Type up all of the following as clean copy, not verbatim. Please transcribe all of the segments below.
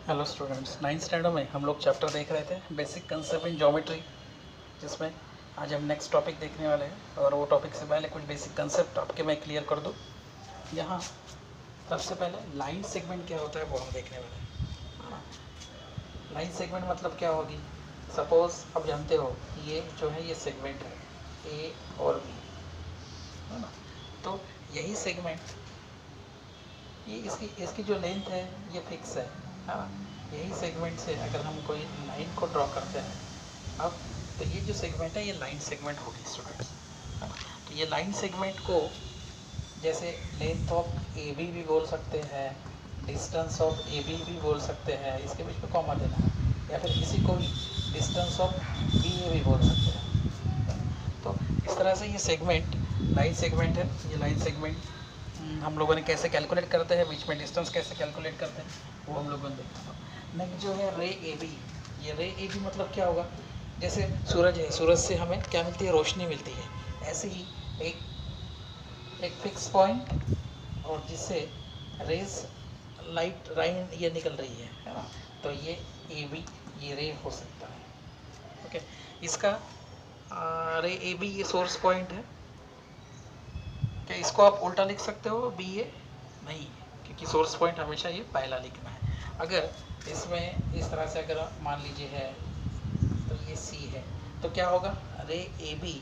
Hello students, 9th standard में हम लोग चैप्टर देख रहे थे बेसिक कंसेप्ट इन ज्योमेट्री, जिसमें आज हम नेक्स्ट टॉपिक देखने वाले हैं। और वो टॉपिक से पहले कुछ बेसिक कंसेप्ट आपके मैं क्लियर कर दूं। यहाँ सबसे पहले लाइन सेगमेंट क्या होता है वो हम देखने वाले हैं। लाइन सेगमेंट मतलब क्या होगी। सपोज अब जानते हो ये जो है ये सेगमेंट है ए और बी, है ना। तो यही सेगमेंट ये इसकी जो लेंथ है ये फिक्स है ना। यही सेगमेंट से अगर हम कोई लाइन को ड्रॉ करते हैं अब, तो ये जो सेगमेंट है ये लाइन सेगमेंट होगी स्टूडेंट्स, है ना। तो ये लाइन सेगमेंट को जैसे लेंथ ऑफ ए बी भी बोल सकते हैं, डिस्टेंस ऑफ ए बी भी बोल सकते हैं, इसके बीच में कॉमा देना है, या फिर इसी को भी डिस्टेंस ऑफ बी ए भी बोल सकते हैं। तो इस तरह से ये सेगमेंट लाइन सेगमेंट है। ये लाइन सेगमेंट हम लोगों ने कैसे कैलकुलेट करते हैं, बीच में डिस्टेंस कैसे कैलकुलेट करते हैं वो हम लोगों ने देखा। नेक्स्ट जो है रे ए बी। ये रे ए बी मतलब क्या होगा, जैसे सूरज है, सूरज से हमें क्या मिलती है, रोशनी मिलती है। ऐसे ही एक फिक्स पॉइंट और जिससे रेज लाइट लाइन ये निकल रही है ना। तो ये ए बी ये रे हो सकता है। ओके, इसका रे ए बी ये सोर्स पॉइंट है। क्या इसको आप उल्टा लिख सकते हो बी ए? नहीं, क्योंकि सोर्स पॉइंट हमेशा ये पहला लिखना है। अगर इसमें इस तरह से अगर मान लीजिए है तो ये सी है, तो क्या होगा, रे ए बी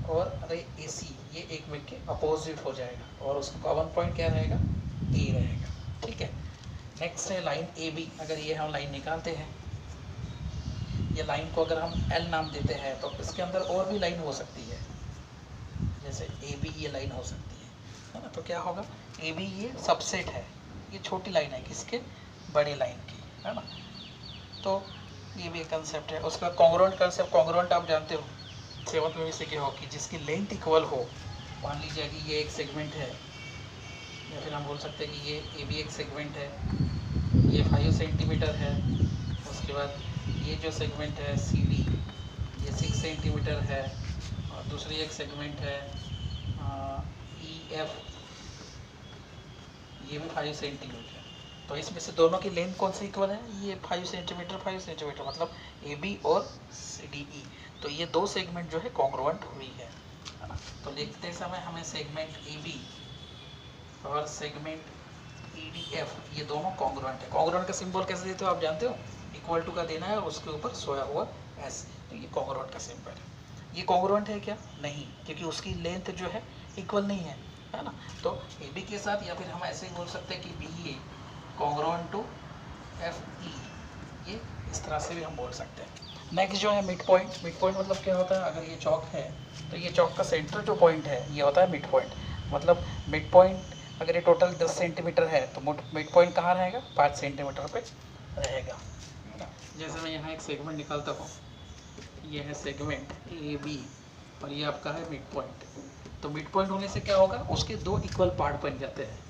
और रे ए सी ये एक में के अपोजिट हो जाएगा और उसका कॉमन पॉइंट क्या रहेगा, ए रहेगा। ठीक है। नेक्स्ट है लाइन ए बी। अगर ये हम लाइन निकालते हैं, ये लाइन को अगर हम एल नाम देते हैं तो इसके अंदर और भी लाइन हो सकती है, जैसे ए बी ये लाइन हो सकती है ना। तो क्या होगा, ए बी ये सबसेट है, ये छोटी लाइन है किसके, बड़ी लाइन की, है ना। तो ये भी एक कंसेप्ट है। उसका कॉन्ग्रुएंट कंसेप्ट, कॉन्ग्रुएंट आप जानते हो 7th में भी सीखे हो कि जिसकी लेंथ इक्वल हो। मान लीजिए कि ये एक सेगमेंट है, या फिर हम बोल सकते हैं कि ये ए बी एक सेगमेंट है, ये 5 सेंटीमीटर है। उसके बाद ये जो सेगमेंट है सी डी ये 6 सेंटीमीटर है, और दूसरी एक सेगमेंट है ई एफ ये भी 5 सेंटीमीटर। तो इसमें से दोनों की लेंथ कौन सी इक्वल है, ये 5 सेंटीमीटर 5 सेंटीमीटर, मतलब ए बी और सी डी ई। तो ये दो सेगमेंट जो है कॉन्ग्रुएंट हुई है ना। तो लिखते समय हमें सेगमेंट ए बी और सेगमेंट ई डी एफ ये दोनों कॉन्ग्रुएंट है। कॉन्ग्रुएंट का सिंबल कैसे देते हो आप जानते हो, इक्वल टू का देना है और उसके ऊपर सोया हुआ एस। तो ये कॉन्ग्रुएंट का सिंबल है। ये कॉन्ग्रुएंट है क्या, नहीं, क्योंकि उसकी लेंथ जो है इक्वल नहीं है ना। तो ए बी के साथ, या फिर हम ऐसे ही बोल सकते हैं कि B A congruent to F E, ये इस तरह से भी हम बोल सकते हैं। नेक्स्ट जो है मिड पॉइंट। मिड पॉइंट मतलब क्या होता है, अगर ये चौक है तो ये चौक का सेंटर जो पॉइंट है ये होता है मिड पॉइंट। मतलब मिड पॉइंट अगर ये टोटल 10 सेंटीमीटर है तो मिड पॉइंट कहाँ रहेगा, 5 सेंटीमीटर पे रहेगा। जैसे मैं यहाँ एक सेगमेंट निकालता हूँ, ये है सेगमेंट ए बी और ये आपका है मिड पॉइंट। तो मिड पॉइंट होने से क्या होगा, उसके दो इक्वल पार्ट बन जाते हैं।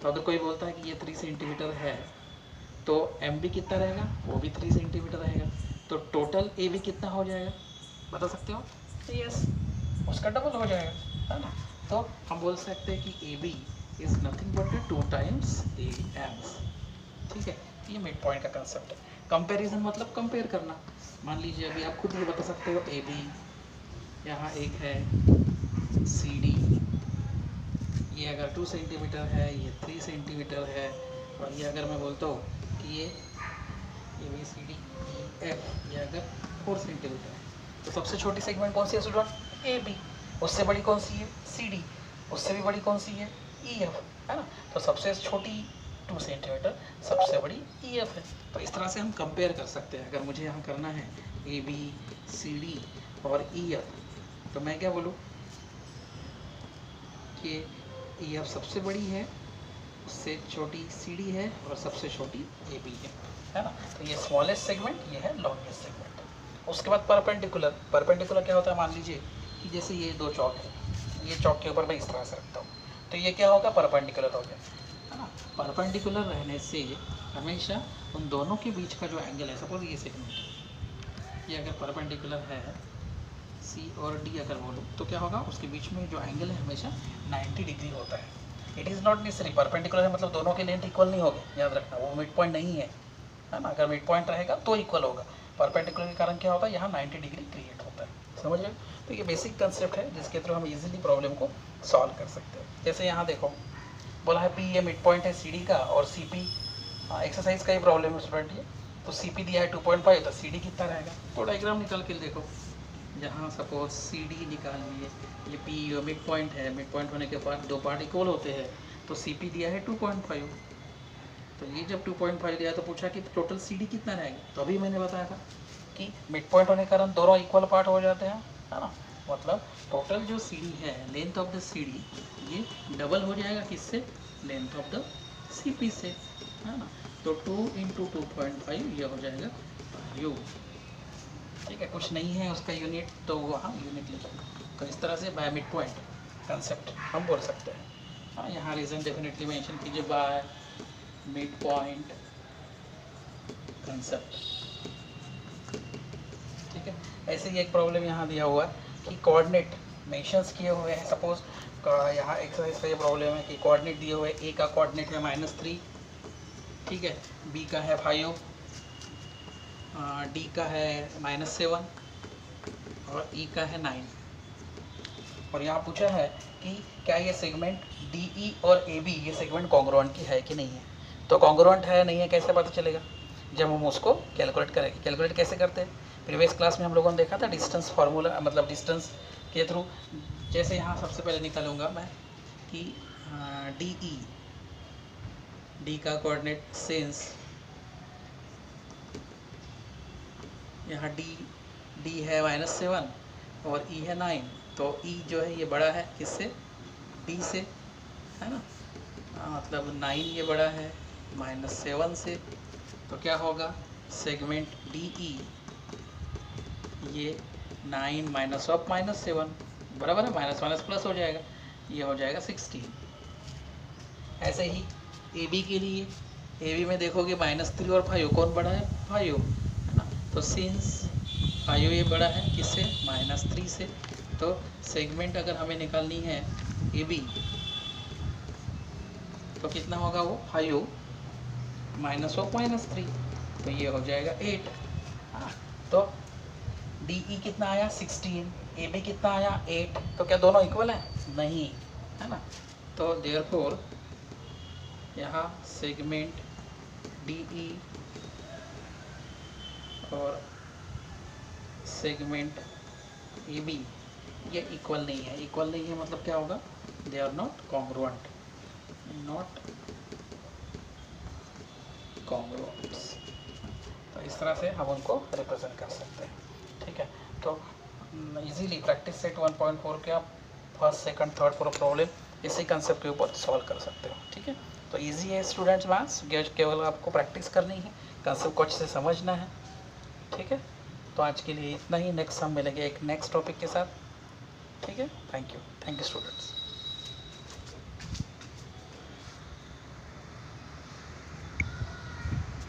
तो अगर कोई बोलता है कि ये 3 सेंटीमीटर है तो एम बी कितना रहेगा, वो भी 3 सेंटीमीटर रहेगा। तो टोटल ए बी कितना हो जाएगा, बता सकते हो? यस, उसका डबल हो जाएगा, है ना। तो हम बोल सकते हैं कि A B is nothing but 2 times A M. ठीक है, ये मिड पॉइंट का कंसेप्ट है। कंपैरिजन मतलब कंपेयर करना। मान लीजिए अभी आप खुद ये बता सकते हो ए बी, यहाँ एक है सी डी, ये अगर 2 सेंटीमीटर है, ये 3 सेंटीमीटर है, और ये अगर मैं बोलता हूँ कि ये B C D E F ये अगर 4 सेंटीमीटर है, तो सबसे छोटी सेगमेंट कौन सी है स्टूडेंट, ए बी। उससे बड़ी कौन सी है, सी डी। उससे भी बड़ी कौन सी है, ई एफ, है ना। तो सबसे छोटी 2 सेंटीमीटर, सबसे बड़ी ई एफ है। तो इस तरह से हम कंपेयर कर सकते हैं। अगर मुझे यहाँ करना है ए बी सी डी और ई एफ, तो मैं क्या बोलूँ कि ई एफ सबसे बड़ी है, उससे छोटी सी डी है और सबसे छोटी ए बी है ना। तो ये स्मॉलेस्ट सेगमेंट, ये है लॉन्गेस्ट सेगमेंट। उसके बाद परपेंडिकुलर। परपेंडिकुलर क्या होता है, मान लीजिए कि जैसे ये दो चौक है, ये चौक के ऊपर मैं इस तरह से रखता हूँ, तो ये क्या होगा, परपेंडिकुलर हो गया, है ना। परपेंडिकुलर रहने से हमेशा उन दोनों के बीच का जो एंगल है, सपोज ये सेगमेंट ये अगर परपेंडिकुलर है सी और डी अगर बोलो, तो क्या होगा, उसके बीच में जो एंगल है हमेशा 90 डिग्री होता है। It is not necessary perpendicular है मतलब दोनों के लेंथ इक्वल नहीं होगी, याद रखना, वो मिड पॉइंट नहीं है। है ना। अगर मिड पॉइंट रहेगा तो इक्वल होगा, परपेंडिकुलर के कारण क्या होता है, यहाँ 90 डिग्री क्रिएट होता है, समझ रहे हो। तो ये बेसिक कंसेप्ट है जिसके थ्रू हम इजीली प्रॉब्लम को सॉल्व कर सकते हैं। जैसे यहाँ देखो बोला है पी ये मिड पॉइंट है सी डी का, और सी पी एक्सरसाइज का ही प्रॉब्लम है स्टूडेंट ये, तो सी पी दिया है 2.5, तो सी डी कितना रहेगा। तो डायग्राम निकाल के देखो, जहाँ सपोज सी डी निकाल लिए, ये पी मिड पॉइंट है, मिड पॉइंट होने के बाद दो पार्ट इक्वल होते हैं, तो सी पी दिया है 2.5, तो ये जब 2.5 दिया तो पूछा कि टोटल सी डी कितना रहेगा, तो अभी मैंने बताया था कि मिड पॉइंट होने के कारण दोनों इक्वल पार्ट हो जाते हैं, है ना। मतलब टोटल जो सी डी है, length of the C D, ये डबल हो जाएगा किससे, length of the C P से, है ना। तो 2 × 2.5 ये हो जाएगा यू, ठीक है। कुछ नहीं है उसका यूनिट, तो वहाँ यूनिट लिखेंगे। तो इस तरह से बाय मिड पॉइंट कंसेप्ट हम बोल सकते हैं। हाँ, यहाँ रीज़न डेफिनेटली मेंशन कीजिए, बाय मिड पॉइंट कंसेप्ट, ठीक है। ऐसे ही एक प्रॉब्लम यहाँ दिया हुआ है कि कोऑर्डिनेट मेंशंस किए हुए हैं। सपोज यहाँ एक्सरसाइज का ये प्रॉब्लम है कि कोऑर्डिनेट दिए हुए, ए का कोऑर्डिनेट है -3, ठीक है, बी का है 5, डी का है -7 और ई का है 9। और यहाँ पूछा है कि क्या ये सेगमेंट डी ई और ए बी, ये सेगमेंट कॉन्ग्रुएंट की है कि नहीं है। तो कॉन्ग्रुएंट है नहीं है कैसे पता चलेगा, जब हम उसको कैलकुलेट करेंगे। कैलकुलेट कैसे करते हैं, प्रीवियस क्लास में हम लोगों ने देखा था डिस्टेंस फार्मूला, मतलब डिस्टेंस के थ्रू। जैसे यहाँ सबसे पहले निकालूंगा मैं कि डी ई, डी का कोऑर्डिनेट सिंस यहाँ डी है -7 और ई है 9, तो ई जो है ये बड़ा है किससे, डी से, है ना। मतलब 9 ये बड़ा है -7 से, तो क्या होगा, सेगमेंट डी ई ये 9 माइनस ऑफ -7 बराबर है, माइनस माइनस प्लस हो जाएगा, ये हो जाएगा 16। ऐसे ही ए बी के लिए, ए बी में देखोगे -3 और 5, कौन बड़ा है, 5, है ना। तो सिंस 5 ये बड़ा है किससे, -3 से, तो सेगमेंट अगर हमें निकालनी है ए बी, तो कितना होगा वो 5 माइनस ऑफ -3, तो ये हो जाएगा 8। तो डी ई कितना आया 16, ए बी कितना आया 8, तो क्या दोनों इक्वल हैं, नहीं, है ना। तो देयरफॉर यहाँ सेगमेंट डी ई और सेगमेंट ए बी ये इक्वल नहीं है। इक्वल नहीं है मतलब क्या होगा, they are not congruent, not congruents. तो इस तरह से हम उनको रिप्रेजेंट कर सकते हैं, ठीक है। तो इजीली प्रैक्टिस सेट 1.4 के आप फर्स्ट सेकंड थर्ड पूरा प्रॉब्लम इसी कंसेप्ट के ऊपर सॉल्व कर सकते हो, ठीक है। तो इजी है स्टूडेंट्स, मैथ्स केवल आपको प्रैक्टिस करनी है, कंसेप्ट को अच्छे से समझना है, ठीक है। तो आज के लिए इतना ही, नेक्स्ट हम मिलेंगे एक नेक्स्ट टॉपिक के साथ, ठीक है। Thank you students.